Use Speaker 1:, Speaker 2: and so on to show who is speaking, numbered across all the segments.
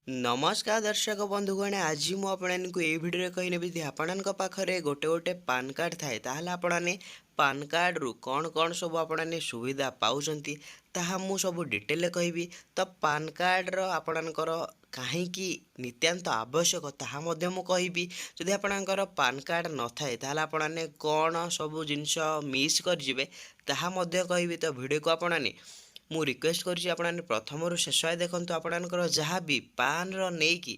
Speaker 1: नमस्कार दर्शक बंधुगण आज मु आपको ये भिडियो कही आपण पाखे गोटे गोटे पान कार्ड थाए ताहले आपने पान कार्ड रु कौन कौन सब आपने सुविधा पाँच ताहा मु सब डिटेल कहबी। तो पान कार्ड आपणकर कहीं नित्यांत आवश्यक ताहा मध्य मु कहबी। जदि आपणकर पान कार्ड न थाए ताहले आपने कौन सब जिनस मिस कर ताहा मध्य कहबी। तो वीडियो को आपने मु रिक्वेस्ट करुँची आपने प्रथम शेष आए देखो आपणकर जहाँ भी पान नहीं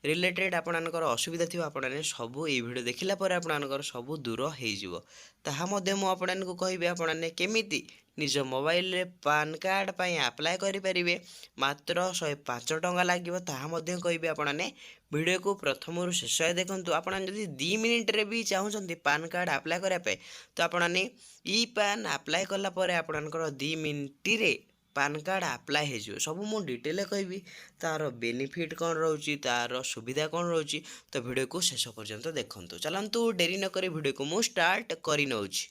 Speaker 1: रिलेटेड आपणकर असुविधा थी आपने सबू ये वीडियो देखला पर आपणकर सबू दूर हो ताहा मध्य मु आपको कहबी आपने केमिति निज मोबाइल रे पान कार्ड पाई अप्लाई करें मात्र 105 टंका लगे ताहा मध्य कहबी आपने वीडियो को प्रथम शेष आए देखो आपने जदि 2 मिनिट रे भी चाहते पान कार्ड अप्लाई करने तो आपने ई पान अप्लाई कलापर आपणकर 2 मिनिट रे पान कार्ड अप्लाई हो सब मु डिटेल कहबी तार बेनिफिट कौन रोची तार सुविधा कौन रोची। तो वीडियो को शेष पर्यंत देखंतु चलंतु डेरी न करी वीडियो को मु स्टार्ट करि नउची।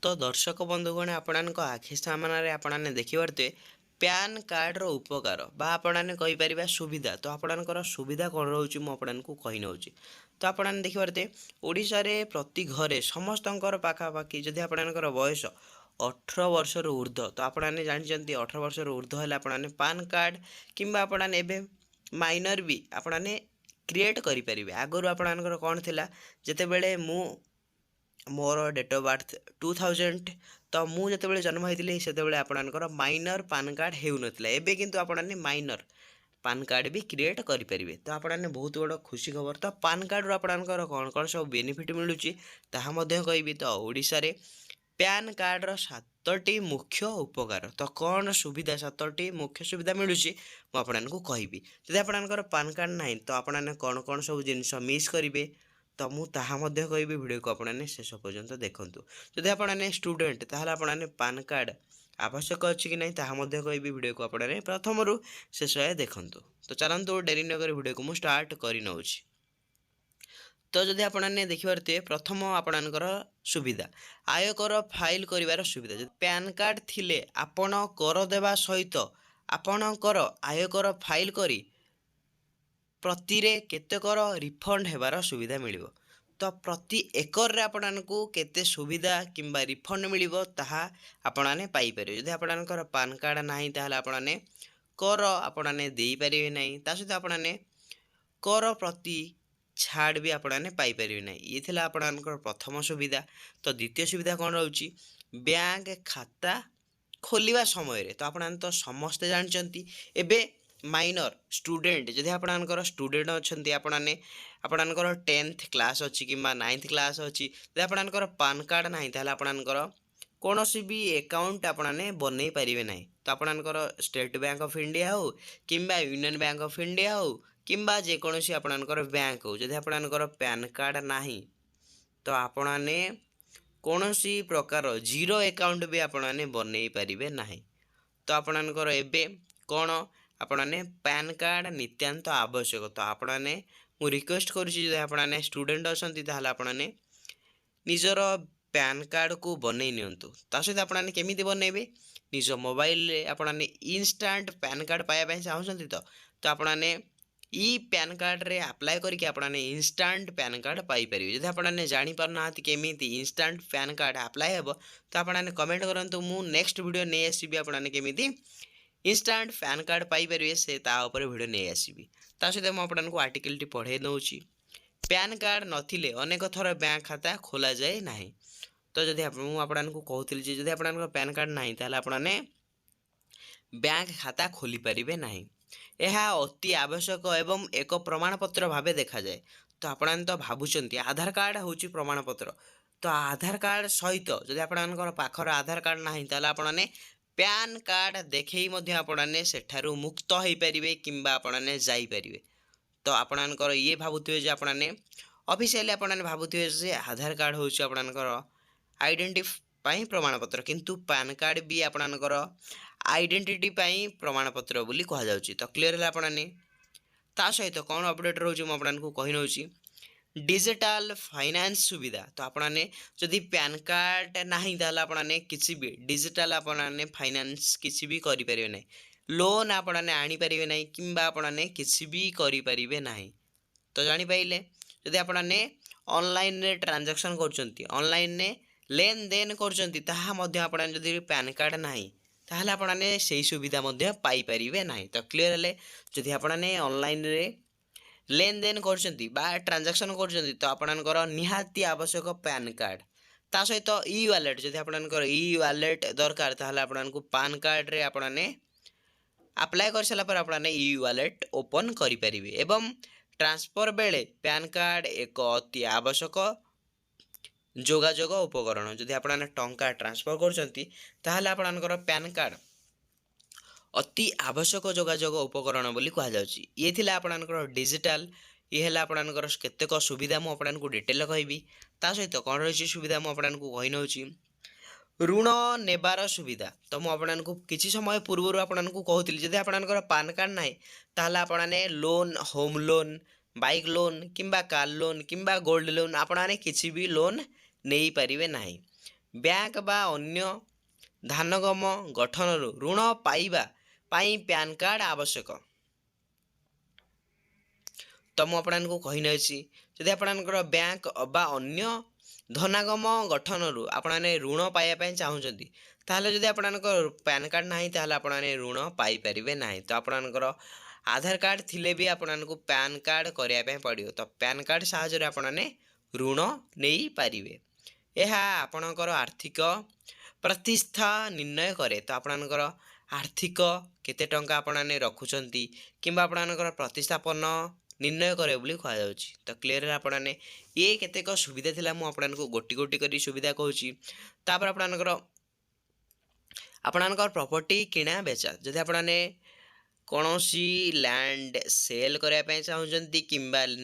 Speaker 1: तो दर्शक बंधुगण आपण आखि सामने आपने देखिपारे पैन कार्ड रो उपकार बा आपने कहीपर सुविधा। तो आपणकर सुविधा कौन रोचे मुझे कही नौची। तो आपने देखिपारे ओडिशा रे प्रति घरे समस्तंकर पाखापाखि जदि आपणकर बयस 18 वर्ष ऊर्ध्व तो आपने जानते 18 वर्ष ऊर्ध्व है आपने पान कार्ड किंबा आपने एवं माइनर भी आपने क्रिएट करें। आगुरी आपणकर कौन थी जितेबले मु मोर डेट ऑफ बर्थ 2000 तो मुझे जन्म होती से आपणकर माइनर पान कार्ड हो नाला एवं किंतु आपने माइनर पान कार्ड भी क्रिएट करेंगे। तो आपने बहुत बड़ खुशी खबर। तो पान कार्ड रू आपणकर कौन कौन सब बेनिफिट मिलूँ ताहा कहबी। तो ओडिशा रे पैन कार्ड रो 7टी मुख्य उपकार। तो कौन सुविधा 7टी मुख्य सुविधा मिलूँ मुझे कहबी। जब आपणकर पान कार्ड ना तो आपने कौन कौन सब जिनस मिस करेंगे तो मु ताहा मध्य कहबी वीडियो को आपने शेष पर्यंत देखंतु। जदि आपने स्टूडेंट ताहले आपने पान कार्ड आवश्यक अच्छी कि नहीं ताहा मध्य कहबी वीडियो को आपने प्रथम रु शेष आए देखंतु। तो चलंतु डेरी न करी वीडियो को मु स्टार्ट करि नउछि। तो जदि आपने देखिपारे प्रथम आपणकर सुविधा आयकर फाइल करिवार सुविधा। जदि पैन कार्ड थिले आपण कर देवा सहित आपणकर आयकर फाइल करी प्रतिरे केतेकर रिफंड हेबार सुविधा मिलिबो। तो प्रति एकर रे आपको केते सुविधा किंबा रिफंड मिलिबो ताहा आपने पाई परिबे। जदि आपणकर पान कार्ड नाही ताहले आपने कर आपने देई परिबे नाही ता सहित आपने कर प्रति छाड़ भी आपने पाई परिबे नाही। ये थिला आपणकर प्रथम सुविधा। तो द्वितीय सुविधा कौन रोची बैंक खाता खोलिवा समय रे। तो आपने तो समस्ते जानचंती एबे माइनर स्टूडेंट जदि आपणकर स्टूडेंट अच्छे आपने आपणकर 10th क्लास अच्छी कि 9th क्लास अच्छी जब आपणकर पान कार्ड ना ताहले आपणकर कौन भी अकाउंट आपने बनई पारे ना। तो आपणकर स्टेट बैंक ऑफ इंडिया हो किंबा यूनियन बैंक ऑफ इंडिया हो किंबा जेकोसी आपणकर बैंक हो जदि आपणकर पैन कार्ड ना तो आपने कौन प्रकार जीरो अकाउंट भी आपने बनई पारे ना। तो आपणकर एबे कौन आपने पैन कार्ड नित्यांत आवश्यक। तो आपने मु रिक्वेस्ट करुँची आपने स्टूडेंट अच्छा आपने निजर पैन कार्ड को बनई नियंतु। ता सहित आपने केमिति बनइबे निज मोबाइल रे आपने इंस्टांट पैन कार्ड पाइबा चाहते तो आपने ई पैन कार्ड रे अप्लाई करके आपने इंस्टांट पैन कार्ड पाई परिबे। जदि आपने जानि पारना केमिति इंस्टांट पैन कार्ड अप्लाई हेबो तो आपने कमेंट करंतु मु नेक्स्ट वीडियो नै आसीबी आपने केमिति इंस्टांट पैन कार्ड पाई परिबे से ता ऊपर वीडियो नै आसीबी। ता सहित मु आपनको आर्टिकल टी पढ़े नउची पैन कार्ड नथिले अनेक थर बैंक खाता खोला जाए नाही। तो जदि मु आपनको कहूतिली जे जदि आपनको पैन कार्ड नाही ताहले आपने बैंक खाता खोली परिबे नाही। यह अति आवश्यक एवं एक प्रमाणपत्र भाव देखा जाए। तो आपने तो भावुंट आधार कार्ड हूँ प्रमाणपत्र। तो आधार कार्ड सहित जदि आपणकर पाखर आधार कार्ड ना ताहले आपने पैन कार्ड देखई आपने सेठारु मुक्त हो पारे किंबा आपने जाइपारे। तो आपणकर ये भावुवे आपने ऑफिशियली आपने भावुवे आधार कार्ड हूँ आपणकर आइडेंटिटी प्रमाणपत्र किंतु पैन कार्ड भी आपणकर आइडेंटिटी प्रमाणपत्र बोली कह जाउची। तो क्लियर है आपने ता सहित कौन अपडेट रोचे मुझे कही नौची डिजिटल फाइनेंस सुविधा। तो आपने जदि पैन कार्ड ना ताहले आपने किसी भी डिजिटल आपने फाइनेंस किसी भी करें ना लोन आपने आनीपारे ना कि आपने किसी भी करें ना। तो जापारे जदि आपने ऑनलाइन रे ट्रांजैक्शन कर ऑनलाइन रे लेन देन कर पैन कार्ड ना ताहले आपने से सुविधा पाई परिबे ना। तो क्लियर है जदि आपने ऑनलाइन रे लेन देन कर ट्रांजैक्शन कर तो आपणकर निहाती आवश्यक पैन कार्ड ता सहित ई वालेट जदि आपणकर ई वालेट दरकार ताहले आपको पैन कार्ड रे आपने अप्लाई कर सारा पर आपने ई वालेट ओपन करें एवं ट्रांसफर बेले पैन कार्ड एक अति आवश्यक जोगाजोग उपकरण जदि आपने टंका ट्रांसफर कर पैन कार्ड अति आवश्यक जोगाजोग उपकरण बोली कहुच्छी। ये थिला आपणकर डिजिटल ये है आपणकर केतेक सुविधा मुझे डिटेल कहबी ता सहित कौन रही सुविधा मुझे कही नौची ऋण नेबार सुविधा। तो मुझे किसी समय पूर्व आपको कहती जदि आपणकर पैन कार्ड ना ताहले आपने loan home loan bike loan किंबा कार लोन किंबा गोल्ड लोन आपने किसी भी लोन नहीं पारिबे नाही। बैंक बा अन्य धानगम गठन ऋण पाइबा पाई पैन कार्ड आवश्यक। तो मुझे कही नही जदि आपणकर बैंक बा अन्य धनागम गठन आपने ऋण पाइबा चाहूँगी ताहले जदि आपणकर पैन कार्ड ना ताहले आपने ऋण पाई परिबे ना। तो आपणकर आधार कार्ड थिले भी आपको पैन कार्ड करने पड़ो तो पैन कार्ड साहाय्य आपने ऋण नहीं पारिबे। यह आपणकर आर्थिक प्रतिष्ठा निर्णय करे तो आपणकर आर्थिक केते टंका आपने रखुचंती किंबा आपणकर प्रतिस्थापन निर्णय करे बोली कहा जाउची। तो क्लियर है आपने ये केतेक सुविधा थिला मु आपनको गोटी गोटी करी सुविधा कहूची। तापर आपणकर प्रॉपर्टी किणा बेचा जदि आपने कौनसी लैंड सेल करने चाहूँगी कि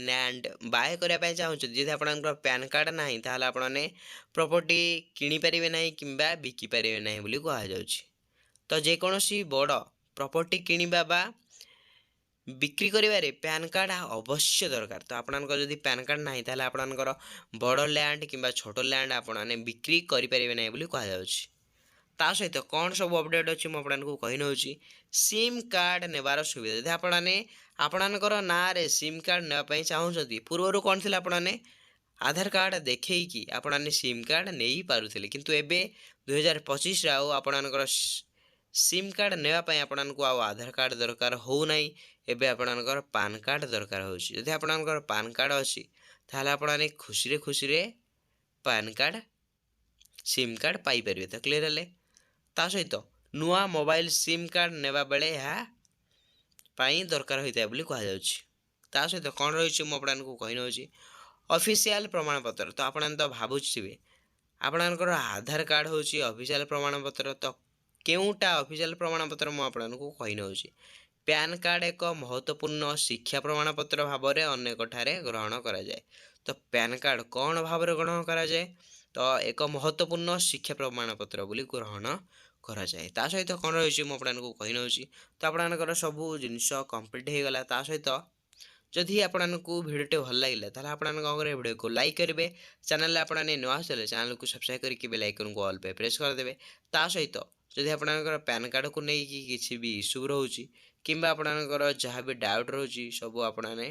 Speaker 1: लैंड बाय करने चाहूँगी जदि आपणकर पैन कार्ड ना ताहले आपने प्रॉपर्टी किनी परिबे नाही किंबा बिकी परिबे नाही बोली कहा जाउची। तो जेकोसी बड़ प्रॉपर्टी किनिबा बा बिक्री करिबारे पैन कार्ड अवश्य दरकार। तो आपणकर जदि पैन कार्ड ना ताहले आपणकर बड़ लैंड किंबा छोट लैंड आपने बिक्री करि परिबे नाही बोली कहा जाउची। ता सहित कौन सब अपडेट अच्छी मुझे कही नौची सिम कार्ड नेबार सुविधा जदि आपणकर ना रे सिम कार्ड नापी चाहूँगी पूर्वर कौन थी आपने आधार कार्ड देखी आपने सिम कार्ड नहीं पारुले किंतु एबे 2025 आपणकर सिम कार्ड नापी आपको आधार कार्ड दरकार हो नहीं एबे आपणकर पैन कार्ड दरकार हो जदि आपणकर पैन कार्ड अच्छी ताहले आपने खुशी खुशी पैन कार्ड सिम कार्ड पाई परिबे। तो क्लियर है ता सहित नुआ मोबाइल सिम कार्ड नेबा बेले पाई दरकार होता है बोली कहा जाउची। ता सहित कौन रही मुझे कही नौची ऑफिशियल प्रमाणपत्र। तो आपने तो भावुवे आपणकर आधार कार्ड हूँ ऑफिशियल प्रमाणपत्र। तो केउटा ऑफिशियल प्रमाणपत्र मुझे कही नौची पैन कार्ड एक महत्वपूर्ण शिक्षा प्रमाणपत्र भाव में अनेक ठारे ग्रहण करा जाए। तो पैन कार्ड कौन भाव में ग्रहण करा जाए तो एक महत्वपूर्ण शिक्षा प्रमाणपत्र बोली ग्रहण करा जाए। ता सहित कौन रही मुझे कही नौची तो आपणकर सबू जिनस कंप्लीट हो गला। ता सहित जदि आपको भिडियो भल लगे ताहले आपन कौन करेंगे भिडियो को लाइक करेंगे चैनल आपने नुआ आसले चैनल को सब्सक्राइब करके बेल आइकन को ऑल पे प्रेस करदे। ता सहित जदि आपणकर पैन कार्ड को लेकिन किसी भी इश्यू रोचे किंबा आपणकर जहाँ भी डाउट रोचे सब आपने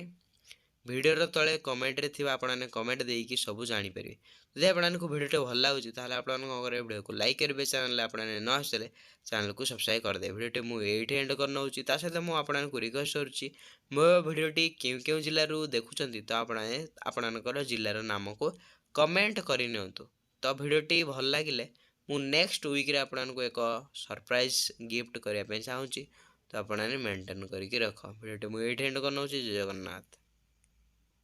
Speaker 1: भिडियो तले कमेंट रे थिबा आपने कमेंट देकी सब जानीपर। जदि आपको भिडियो भल लगे ताहले आपन कौन करेंगे भिडियो को लाइक करेंगे चैनल आपने न आसले चैनल को सब्सक्राइब करदे। भिडियो मुझे एंड कर नौची ता सहित मुझे रिक्वेस्ट करुच्ची मो भिडियोटी क्यों क्यों जिलूर देखुं तो आपणकर जिलार नाम को कमेंट करनी। तो भिडियोटी भल लगे मु नेक्स्ट वीक आपको एक सरप्राइज गिफ्ट करने चाहूँगी। तो आपने मेंटेन करके रख भिडियो मुझे एंड कर नौची। जय जगन्नाथ।